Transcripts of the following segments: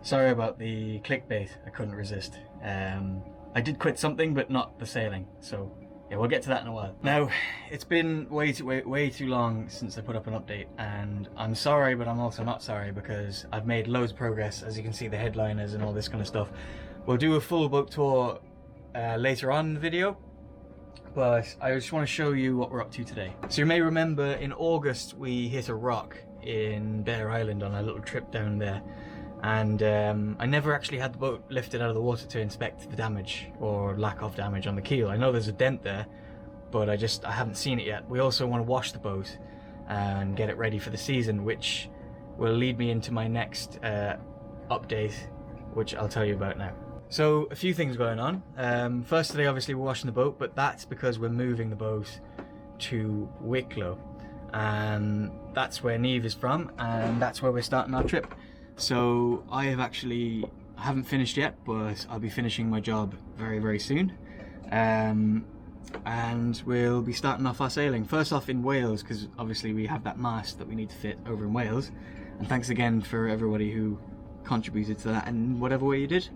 Sorry about the clickbait, I couldn't resist. I did quit something, but not the sailing, so yeah, we'll get to that in a while. Now, it's been way too long since I put up an update, and I'm sorry, but I'm also not sorry because I've made loads of progress. As you can see, the headliners and all this kind of stuff. We'll do a full boat tour later on in the video, but I just want to show you what we're up to today. So you may remember in August we hit a rock in Bear Island on a little trip down there, and I never actually had the boat lifted out of the water to inspect the damage or lack of damage on the keel. I know there's a dent there, but I haven't seen it yet. We also want to wash the boat and get it ready for the season, which will lead me into my next update, which I'll tell you about now. So a few things going on. First today, obviously we're washing the boat, but that's because we're moving the boat to Wicklow, and that's where Niamh is from, and that's where we're starting our trip. So I haven't finished yet, but I'll be finishing my job very soon, and we'll be starting off our sailing. First off in Wales, because obviously we have that mast that we need to fit over in Wales, and thanks again for everybody who contributed to that in whatever way you did.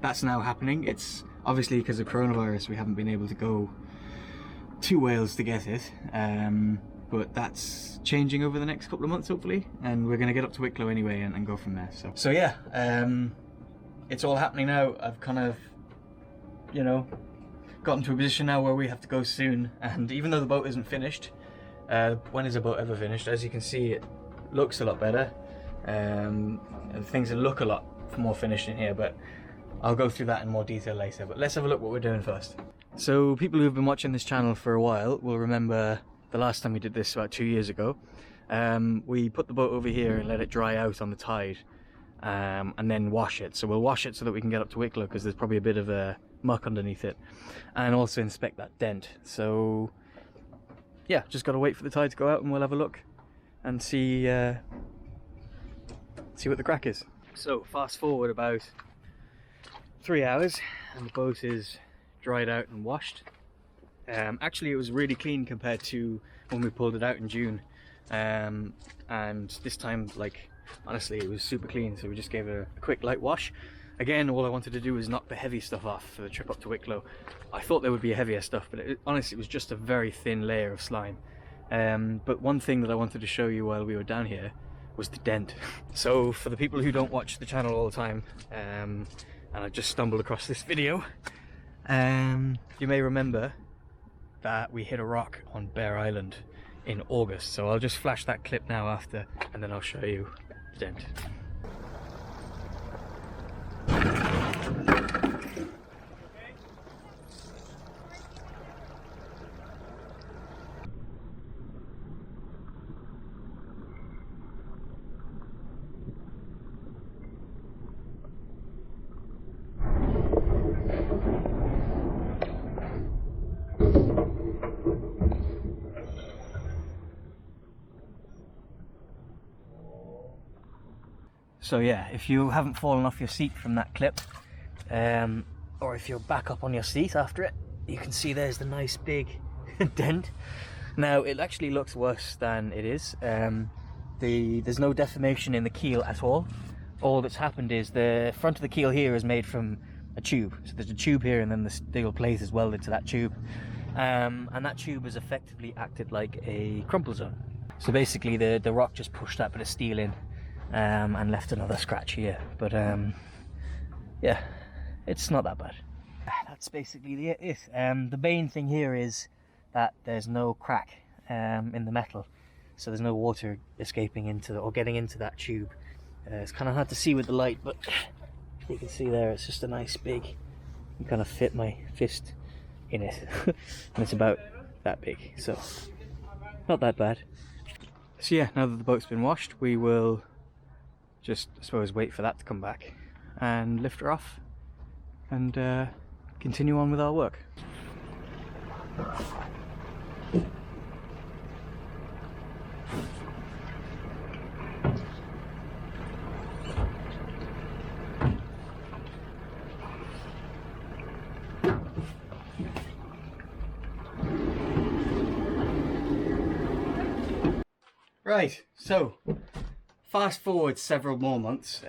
That's now happening. It's obviously because of coronavirus we haven't been able to go to Wales to get it, but that's changing over the next couple of months hopefully, and we're going to get up to Wicklow anyway and go from there. So yeah, it's all happening now. I've kind of, you know, gotten to a position now where we have to go soon, and even though the boat isn't finished, when is a boat ever finished? As you can see, it looks a lot better, and things look a lot more finished in here, but I'll go through that in more detail later. But let's have a look what we're doing first. So people who've been watching this channel for a while will remember the last time we did this about 2 years ago. We put the boat over here and let it dry out on the tide, and then wash it. So we'll wash it so that we can get up to Wicklow, because there's probably a bit of a muck underneath it, and also inspect that dent. So yeah, just gotta wait for the tide to go out and we'll have a look and see what the crack is. So fast forward about 3 hours and the boat is dried out and washed. Actually it was really clean compared to when we pulled it out in June, and this time, like, honestly it was super clean, so we just gave it a quick light wash. Again, all I wanted to do was knock the heavy stuff off for the trip up to Wicklow. I thought there would be heavier stuff, but honestly it was just a very thin layer of slime. But one thing that I wanted to show you while we were down here was the dent. So for the people who don't watch the channel all the time, and I just stumbled across this video, you may remember that we hit a rock on Bear Island in August. So I'll just flash that clip now after, and then I'll show you the dent. So yeah, if you haven't fallen off your seat from that clip, or if you're back up on your seat after it, you can see there's the nice big dent. Now it actually looks worse than it is. There's no deformation in the keel at all. All that's happened is the front of the keel here is made from a tube. So there's a tube here, and then the steel plate is welded to that tube, and that tube has effectively acted like a crumple zone. So basically the rock just pushed that bit of steel in, and left another scratch here, but yeah, it's not that bad. That's basically it. The main thing here is that there's no crack in the metal, so there's no water escaping into or getting into that tube. It's kind of hard to see with the light, but you can see there it's just a nice big, you kind of fit my fist in it and it's about that big, so not that bad. So yeah, now that the boat's been washed, we will just, I suppose, wait for that to come back and lift her off and continue on with our work. Right, so fast forward several more months.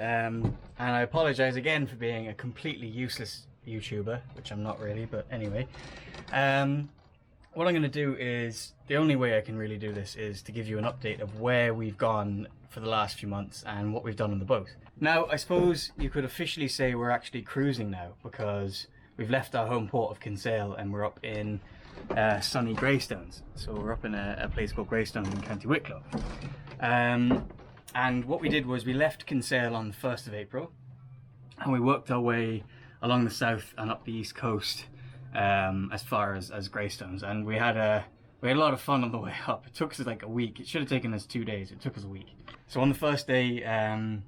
and I apologise again for being a completely useless YouTuber, which I'm not really, but anyway. What I'm going to do is, the only way I can really do this is to give you an update of where we've gone for the last few months and what we've done on the boat. Now, I suppose you could officially say we're actually cruising now, because we've left our home port of Kinsale and we're up in sunny Greystones. So we're up in a place called Greystones in County Wicklow. And what we did was we left Kinsale on the 1st of April and we worked our way along the south and up the east coast as far as Greystones, and we had a lot of fun on the way up. It took us like a week. It should have taken us 2 days. It took us a week. So on the first day, I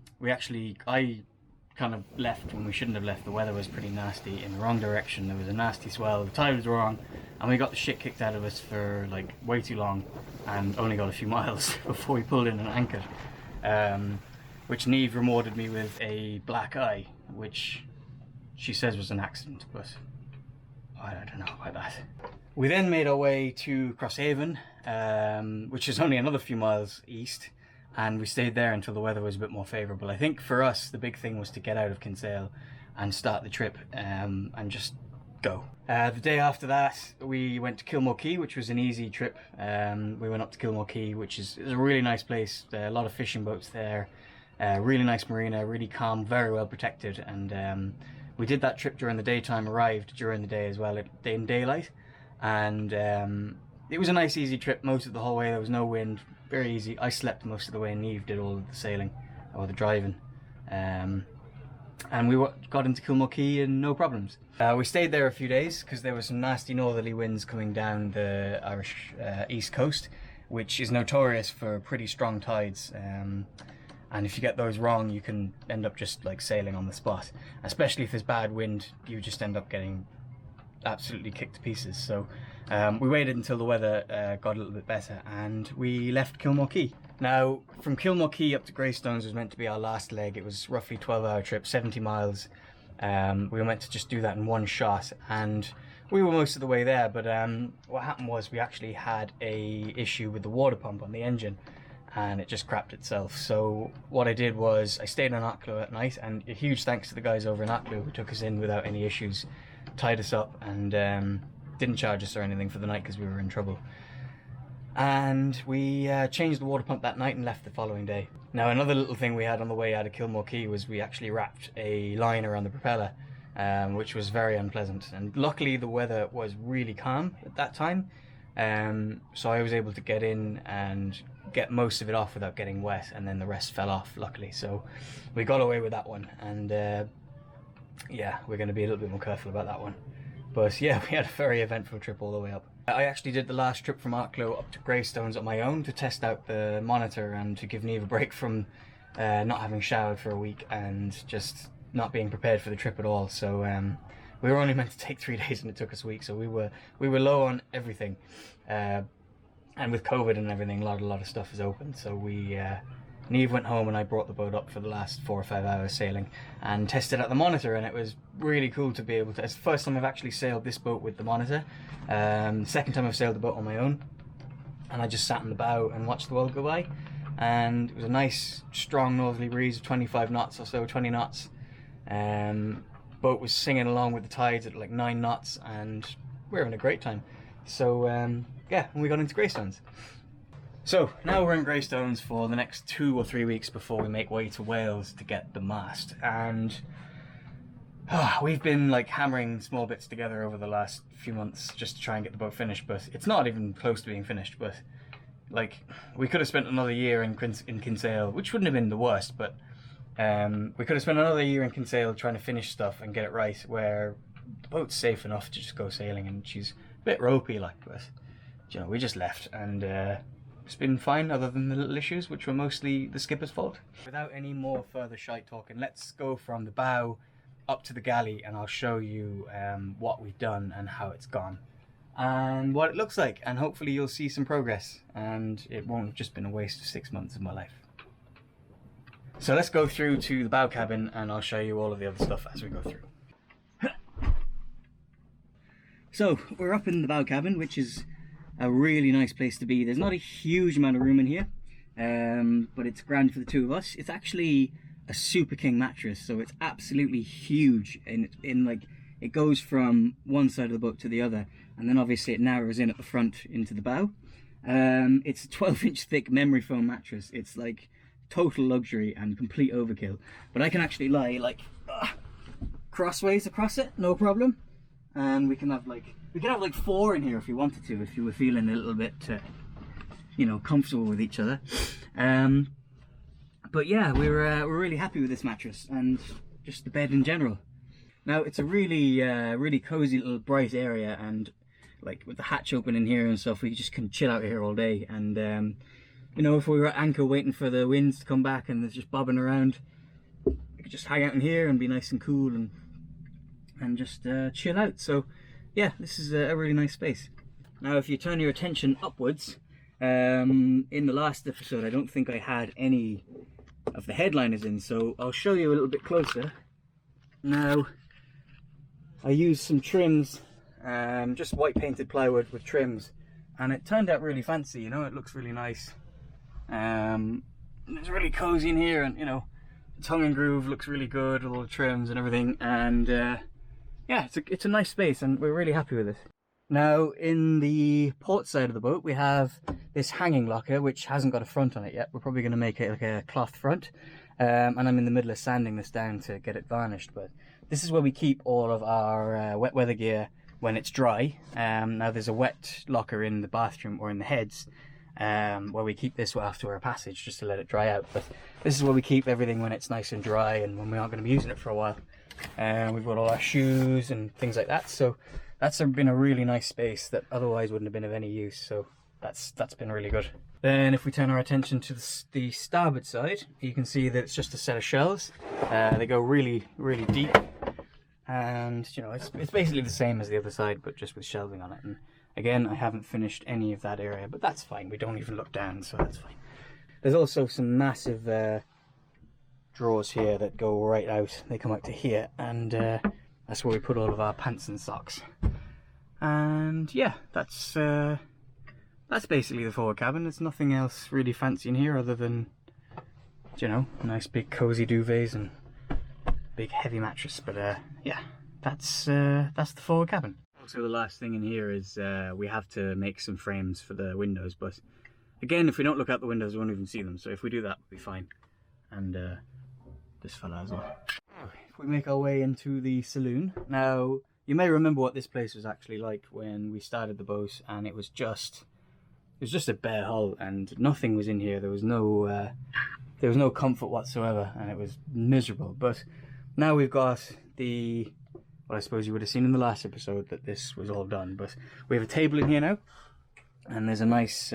kind of left when we shouldn't have left. The weather was pretty nasty in the wrong direction. There was a nasty swell. The tide was wrong, and we got the shit kicked out of us for like way too long, and only got a few miles before we pulled in and anchored. Which Niamh rewarded me with a black eye, which she says was an accident, but I don't know about that. We then made our way to Crosshaven, which is only another few miles east, and we stayed there until the weather was a bit more favourable. I think for us the big thing was to get out of Kinsale and start the trip and just go. The day after that we went to Kilmore Quay, which was an easy trip. We went up to Kilmore Quay, which is a really nice place. A lot of fishing boats there, really nice marina, really calm, very well protected, and we did that trip during the daytime, arrived during the day as well, in daylight, and it was a nice easy trip most of the whole way. There was no wind, very easy. I slept most of the way and Niamh did all of the sailing or the driving, and we got into Kilmore Quay and no problems. We stayed there a few days because there were some nasty northerly winds coming down the Irish east coast, which is notorious for pretty strong tides. And if you get those wrong, you can end up just like sailing on the spot. Especially if there's bad wind, you just end up getting absolutely kicked to pieces. So we waited until the weather got a little bit better and we left Kilmore Quay. Now, from Kilmore Quay up to Greystones was meant to be our last leg. It was roughly a 12-hour trip, 70 miles. We were meant to just do that in one shot, and we were most of the way there, but what happened was we actually had a issue with the water pump on the engine, and it just crapped itself. So what I did was I stayed in Arklow at night, and a huge thanks to the guys over in Arklow who took us in without any issues, tied us up, and didn't charge us or anything for the night because we were in trouble. And we changed the water pump that night and left the following day. Now, another little thing we had on the way out of Kilmore Quay was we actually wrapped a line around the propeller, which was very unpleasant. And luckily the weather was really calm at that time, so I was able to get in and get most of it off without getting wet, and then the rest fell off, luckily. So we got away with that one, and yeah, we're going to be a little bit more careful about that one. But yeah, we had a very eventful trip all the way up. I actually did the last trip from Arklow up to Greystones on my own to test out the monitor and to give Niamh a break from not having showered for a week and just not being prepared for the trip at all. So we were only meant to take 3 days and it took us a week, so we were low on everything. And with COVID and everything, a lot of stuff is open. So Niamh went home and I brought the boat up for the last 4 or 5 hours sailing and tested out the monitor, and it was really cool to be able to. It's the first time I've actually sailed this boat with the monitor. Second time I've sailed the boat on my own, and I just sat in the bow and watched the world go by, and it was a nice strong northerly breeze of 25 knots or so, 20 knots. Boat was singing along with the tides at like 9 knots, and we were having a great time. So yeah, and we got into Greystones. So now we're in Greystones for the next 2 or 3 weeks before we make way to Wales to get the mast, and we've been like hammering small bits together over the last few months just to try and get the boat finished, but it's not even close to being finished. But like, we could have spent another year in Kinsale, which wouldn't have been the worst, but we could have spent another year in Kinsale trying to finish stuff and get it right, where the boat's safe enough to just go sailing, and she's a bit ropey like, but you know, we just left, and it's been fine other than the little issues, which were mostly the skipper's fault. Without any more further shite talking, let's go from the bow up to the galley, and I'll show you what we've done and how it's gone and what it looks like, and hopefully you'll see some progress and it won't have just been a waste of 6 months of my life. So let's go through to the bow cabin and I'll show you all of the other stuff as we go through. So we're up in the bow cabin, which is a really nice place to be. There's not a huge amount of room in here, but it's grand for the two of us. It's actually a Super King mattress, so it's absolutely huge. In like, it goes from one side of the boat to the other, and then obviously it narrows in at the front into the bow. It's a 12-inch thick memory foam mattress. It's like total luxury and complete overkill. But I can actually lie like crossways across it, no problem. And we can have like 4 in here if you wanted to, if you were feeling a little bit, you know, comfortable with each other. But yeah, we're really happy with this mattress and just the bed in general. Now it's a really really cozy little bright area, and like with the hatch open in here and stuff, we just can chill out here all day. And you know, if we were at anchor waiting for the winds to come back and it's just bobbing around, we could just hang out in here and be nice and cool and just chill out. So yeah, this is a really nice space. Now if you turn your attention upwards, in the last episode I don't think I had any of the headliners in, so I'll show you a little bit closer. Now I used some trims, just white painted plywood with trims, and it turned out really fancy, you know, it looks really nice. It's really cozy in here, and you know, the tongue and groove looks really good with all the trims and everything, and yeah, it's a nice space and we're really happy with it. Now in the port side of the boat we have this hanging locker which hasn't got a front on it yet. We're probably going to make it like a cloth front, and I'm in the middle of sanding this down to get it varnished, but this is where we keep all of our wet weather gear when it's dry. Now there's a wet locker in the bathroom or in the heads, where we keep this after our passage just to let it dry out, but this is where we keep everything when it's nice and dry and when we aren't going to be using it for a while. We've got all our shoes and things like that, so that's been a really nice space that otherwise wouldn't have been of any use, so that's been really good. Then if we turn our attention to the starboard side, you can see that it's just a set of shelves. They go really really deep, and you know, it's basically the same as the other side but just with shelving on it. And again, I haven't finished any of that area, but that's fine, we don't even look down, so that's fine. There's also some massive drawers here that go right out. They come out to here, and that's where we put all of our pants and socks. And yeah, that's basically the forward cabin. There's nothing else really fancy in here other than, you know, nice big cozy duvets and big heavy mattress. But yeah, that's the forward cabin. Also, the last thing in here is we have to make some frames for the windows, but again, if we don't look out the windows we won't even see them, so if we do that we'll be fine. And this fella as well. If we make our way into the saloon, now you may remember what this place was actually like when we started the boat, and it was just a bare hull and nothing was in here. There was no comfort whatsoever, and it was miserable. But now we've got what I suppose you would have seen in the last episode, that this was all done. But we have a table in here now, and there's a nice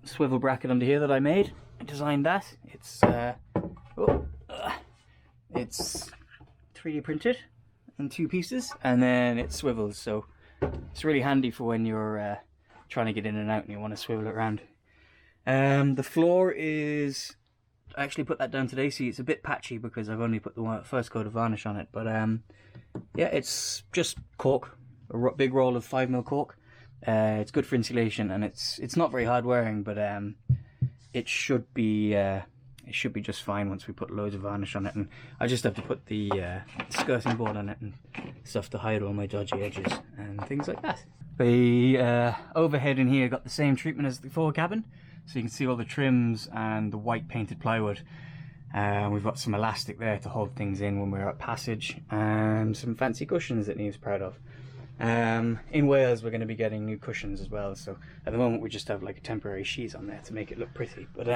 swivel bracket under here that I made. I designed that. It's 3D printed in 2 pieces, and then it swivels, so it's really handy for when you're trying to get in and out and you want to swivel it around. The floor is, I actually put that down today, see it's a bit patchy because I've only put the first coat of varnish on it, but yeah, it's just cork, a big roll of 5mm cork. It's good for insulation, and it's not very hard wearing, but it should be just fine once we put loads of varnish on it. And I just have to put the skirting board on it and stuff to hide all my dodgy edges and things like that. The overhead in here got the same treatment as the forward cabin, so you can see all the trims and the white painted plywood. We've got some elastic there to hold things in when we're at passage, and some fancy cushions that Niamh's proud of. In Wales we're going to be getting new cushions as well, so at the moment we just have like a temporary sheet on there to make it look pretty. But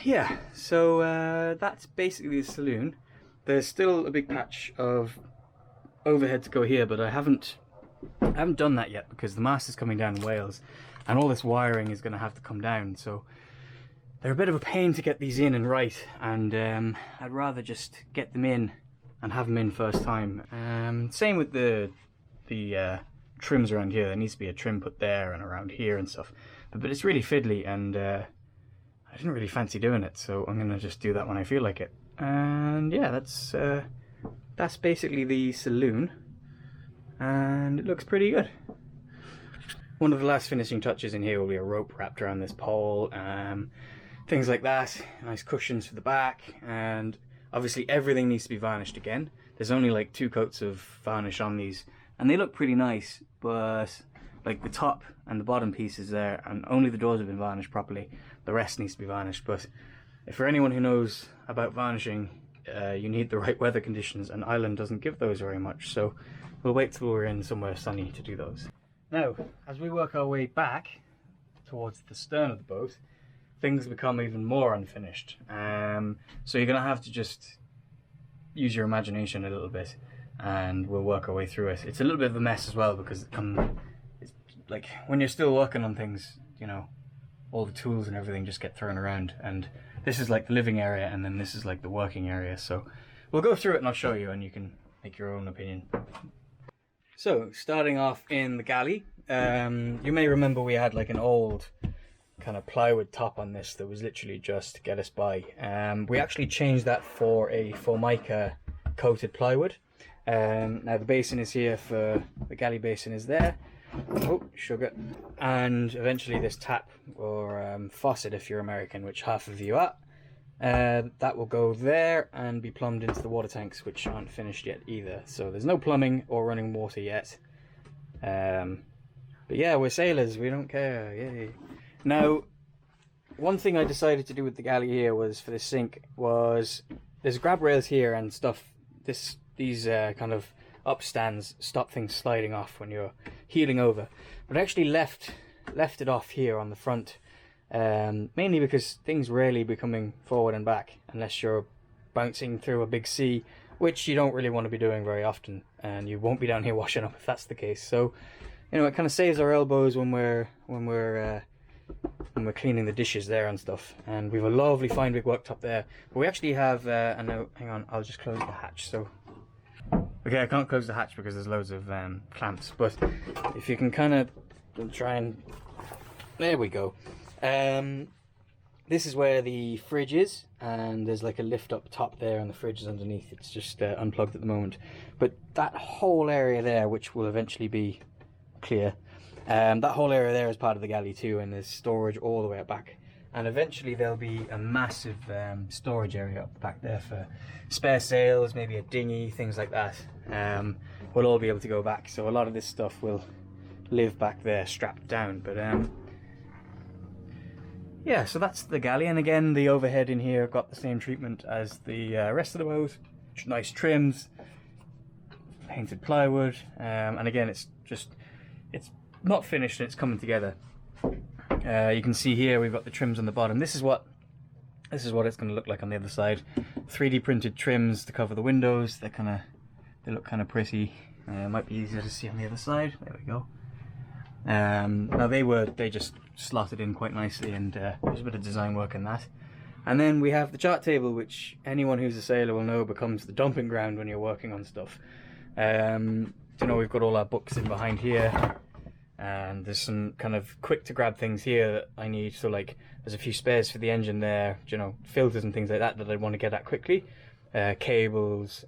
yeah, so that's basically the saloon. There's still a big patch of overhead to go here, but I haven't done that yet because the mast is coming down in Wales and all this wiring is going to have to come down, so they're a bit of a pain to get these in and right, and I'd rather just get them in and have them in first time. Same with the trims around here. There needs to be a trim put there and around here and stuff, but it's really fiddly, and I didn't really fancy doing it, so I'm gonna just do that when I feel like it. And yeah, that's basically the saloon, and it looks pretty good. One of the last finishing touches in here will be a rope wrapped around this pole. things like that. Nice cushions for the back, and obviously everything needs to be varnished again. There's only like 2 coats of varnish on these, and they look pretty nice, but like the top and the bottom pieces there, and only the doors have been varnished properly. The rest needs to be varnished. But if for anyone who knows about varnishing, you need the right weather conditions, and Ireland doesn't give those very much, so we'll wait till we're in somewhere sunny to do those. Now, as we work our way back towards the stern of the boat, things become even more unfinished. So you're going to have to just use your imagination a little bit, and we'll work our way through it. It's a little bit of a mess as well, because it's like when you're still working on things, you know, all the tools and everything just get thrown around, and this is like the living area, and then this is like the working area. So we'll go through it and I'll show you, and you can make your own opinion. So starting off in the galley, you may remember we had like an old kind of plywood top on this that was literally just to get us by. We actually changed that for a Formica coated plywood. Now the basin is here, for the galley basin is there. Oh, sugar. And eventually this tap, or faucet if you're American, which half of you are, that will go there and be plumbed into the water tanks, which aren't finished yet either. So there's no plumbing or running water yet. But yeah, we're sailors, we don't care. Yay. Now, one thing I decided to do with the galley here was, for this sink, was there's grab rails here and stuff. These kind of upstands stop things sliding off when you're heeling over. But I actually left it off here on the front, mainly because things rarely be coming forward and back unless you're bouncing through a big sea, which you don't really want to be doing very often, and you won't be down here washing up if that's the case. So, you know, it kind of saves our elbows when we're cleaning the dishes there and stuff. And we have a lovely fine big worktop there, but we actually have and now, hang on, I'll just close the hatch. So okay, I can't close the hatch because there's loads of clamps, but if you can kind of try and, there we go. This is where the fridge is, and there's like a lift up top there, and the fridge is underneath. It's just unplugged at the moment, but that whole area there, which will eventually be clear, that whole area there is part of the galley too, and there's storage all the way up back, and eventually there'll be a massive storage area up back there for spare sails, maybe a dinghy, things like that. We'll all be able to go back, so a lot of this stuff will live back there strapped down. But yeah, so that's the galley, and again the overhead in here got the same treatment as the rest of the boat. Nice trims, painted plywood, and again it's not finished and it's coming together. You can see here we've got the trims on the bottom. This is what it's going to look like on the other side. 3D printed trims to cover the windows. They look kind of pretty. Might be easier to see on the other side. There we go. Now they just slotted in quite nicely, and there's a bit of design work in that. And then we have the chart table, which anyone who's a sailor will know becomes the dumping ground when you're working on stuff. You know, we've got all our books in behind here, and there's some kind of quick to grab things here that I need. So like there's a few spares for the engine there, you know, filters and things like that I want to get at quickly. Cables,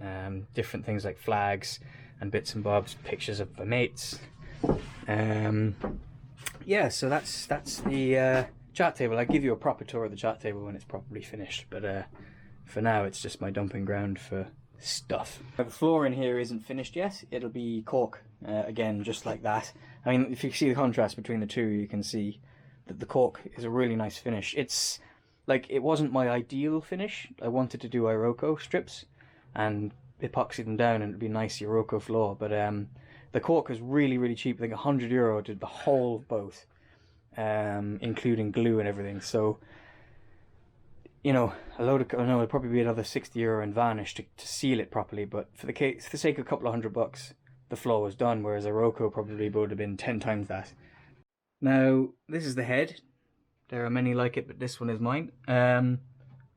different things like flags and bits and bobs, pictures of the mates. Yeah, so that's the chart table. I'll give you a proper tour of the chart table when it's properly finished, but for now it's just my dumping ground for stuff. The floor in here isn't finished yet. It'll be cork again, just like that. I mean, if you see the contrast between the two, you can see that the cork is a really nice finish. It's like, it wasn't my ideal finish. I wanted to do Iroko strips and epoxy them down and it'd be nice Iroko floor, but the cork is really, really cheap. I think €100 did the whole boat, including glue and everything. So, you know, I know it'd probably be another €60 in varnish to seal it properly, but for the sake of a couple of $100, the floor was done, whereas Iroko probably would have been 10 times that. Now, this is the head. There are many like it, but this one is mine.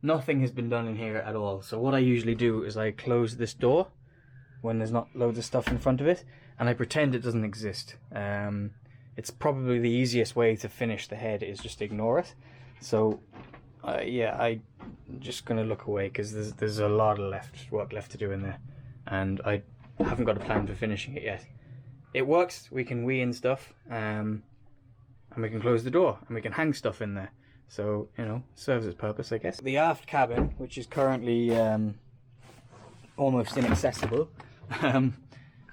Nothing has been done in here at all. So what I usually do is I close this door when there's not loads of stuff in front of it, and I pretend it doesn't exist. It's probably the easiest way to finish the head is just ignore it. So yeah, I'm just gonna look away because there's a lot of work left to do in there, and I haven't got a plan for finishing it yet. It works. We can wee in stuff, and we can close the door, and we can hang stuff in there. So, you know, serves its purpose, I guess. The aft cabin, which is currently almost inaccessible,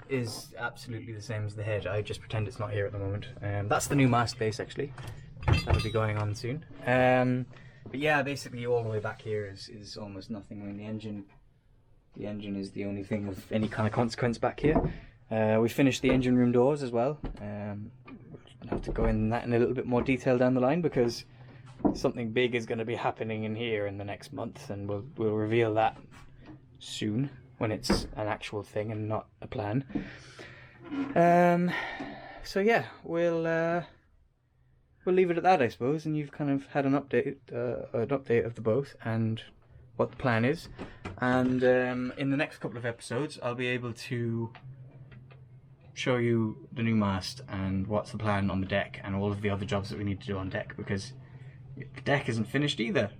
is absolutely the same as the head. I just pretend it's not here at the moment. That's the new mast base, actually. That'll be going on soon. But yeah, basically all the way back here is almost nothing. I mean, the engine is the only thing of any kind of consequence back here. We finished the engine room doors as well. We'll have to go in that in a little bit more detail down the line, because something big is going to be happening in here in the next month, and we'll reveal that soon when it's an actual thing and not a plan. So yeah, we'll leave it at that, I suppose, and you've kind of had an update of the boat and what the plan is. And in the next couple of episodes, I'll be able to show you the new mast and what's the plan on the deck and all of the other jobs that we need to do on deck, because the deck isn't finished either.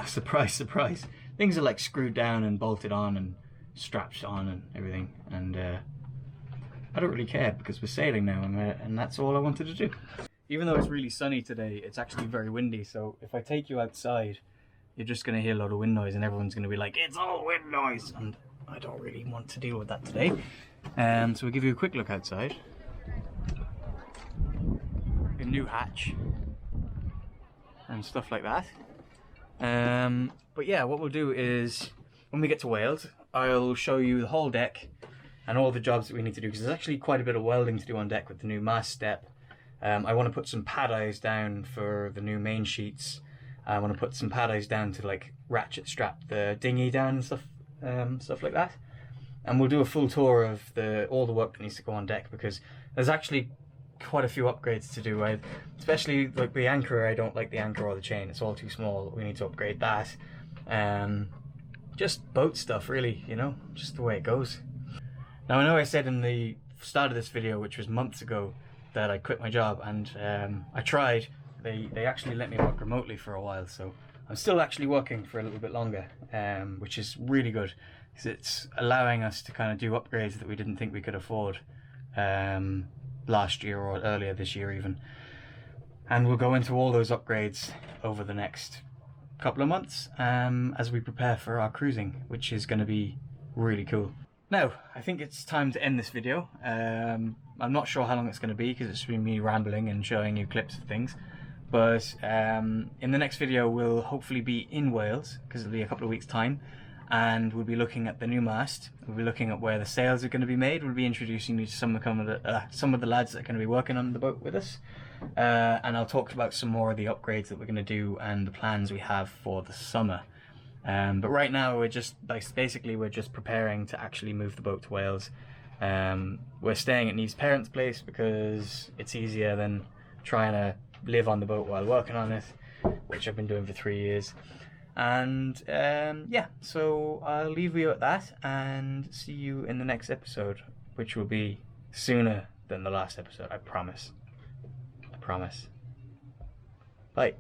Surprise, surprise. Things are like screwed down and bolted on and strapped on and everything, and I don't really care because we're sailing now, and that's all I wanted to do. Even though it's really sunny today, it's actually very windy, so if I take you outside, you're just going to hear a lot of wind noise and everyone's going to be like, it's all wind noise, and I don't really want to deal with that today. So we'll give you a quick look outside. A new hatch and stuff like that. But yeah, what we'll do is when we get to Wales, I'll show you the whole deck and all the jobs that we need to do, because there's actually quite a bit of welding to do on deck with the new mast step. I want to put some pad eyes down for the new main sheets. I want to put some pad eyes down to like ratchet strap the dinghy down and stuff like that. And we'll do a full tour of all the work that needs to go on deck, because there's actually quite a few upgrades to do. Especially like the anchor, I don't like the anchor or the chain. It's all too small. We need to upgrade that. Just boat stuff, really, you know, just the way it goes. Now, I know I said in the start of this video, which was months ago, that I quit my job, and I tried. They actually let me work remotely for a while, so I'm still actually working for a little bit longer, which is really good, because it's allowing us to kind of do upgrades that we didn't think we could afford last year or earlier this year even. And we'll go into all those upgrades over the next couple of months as we prepare for our cruising, which is going to be really cool. Now, I think it's time to end this video. I'm not sure how long it's going to be, because it's been me rambling and showing you clips of things. But in the next video, we'll hopefully be in Wales, because it'll be a couple of weeks' time. And we'll be looking at the new mast. We'll be looking at where the sails are going to be made. We'll be introducing you to some of the lads that are going to be working on the boat with us. And I'll talk about some more of the upgrades that we're going to do and the plans we have for the summer. But right now we're just we're just preparing to actually move the boat to Wales. We're staying at Niamh's parents' place because it's easier than trying to live on the boat while working on it, which I've been doing for 3 years. And yeah, so I'll leave you at that and see you in the next episode, which will be sooner than the last episode. I promise. Bye.